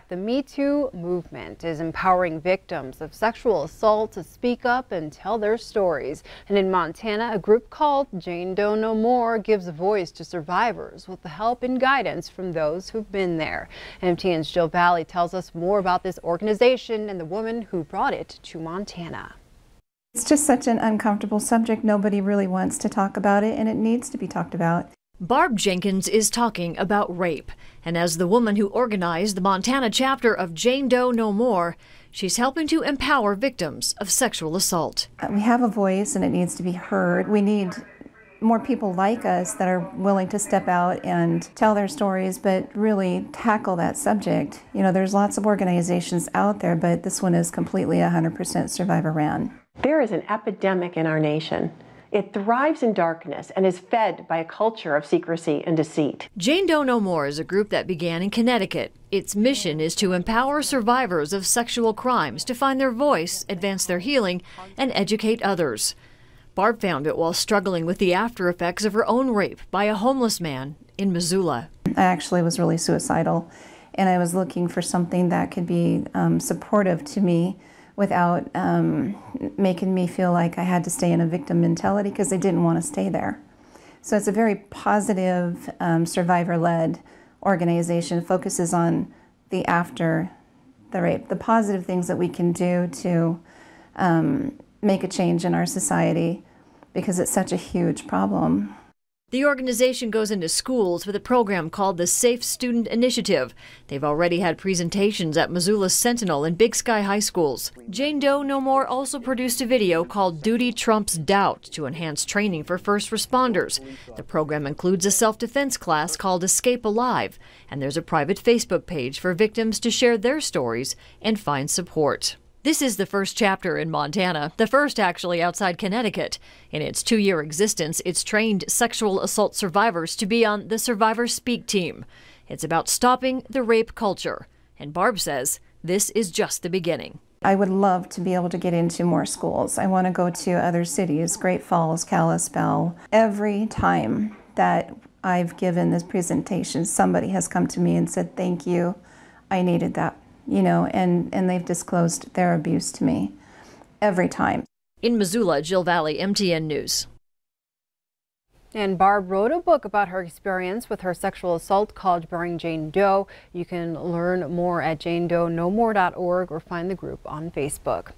The Me Too movement is empowering victims of sexual assault to speak up and tell their stories. And in Montana, a group called Doe No More gives a voice to survivors with the help and guidance from those who've been there. MTN's Jill Valley tells us more about this organization and the woman who brought it to Montana. It's just such an uncomfortable subject. Nobody really wants to talk about it, and it needs to be talked about. Barb Jenkins is talking about rape, and as the woman who organized the Montana chapter of Doe No More, she's helping to empower victims of sexual assault. We have a voice and it needs to be heard. We need more people like us that are willing to step out and tell their stories, but really tackle that subject. You know, there's lots of organizations out there, but this one is completely 100% survivor ran. There is an epidemic in our nation. It thrives in darkness and is fed by a culture of secrecy and deceit. Doe No More is a group that began in Connecticut. Its mission is to empower survivors of sexual crimes to find their voice, advance their healing, and educate others. Barb found it while struggling with the after effects of her own rape by a homeless man in Missoula. I actually was really suicidal, and I was looking for something that could be supportive to me without making me feel like I had to stay in a victim mentality, because I didn't want to stay there. So it's a very positive, survivor-led organization. It focuses on the after the rape, the positive things that we can do to make a change in our society, because it's such a huge problem. The organization goes into schools with a program called the Safe Student Initiative. They've already had presentations at Missoula Sentinel and Big Sky High Schools. Doe No More also produced a video called Duty Trumps Doubt to enhance training for first responders. The program includes a self-defense class called Escape Alive, and there's a private Facebook page for victims to share their stories and find support. This is the first chapter in Montana, the first actually outside Connecticut. In its 2-year existence, it's trained sexual assault survivors to be on the Survivor Speak team. It's about stopping the rape culture. And Barb says this is just the beginning. I would love to be able to get into more schools. I want to go to other cities, Great Falls, Kalispell. Every time that I've given this presentation, somebody has come to me and said, "Thank you, I needed that." You know, and they've disclosed their abuse to me every time. In Missoula, Jill Valley, MTN News. And Barb wrote a book about her experience with her sexual assault called Bearing Jane Doe. You can learn more at janedoenomore.org or find the group on Facebook.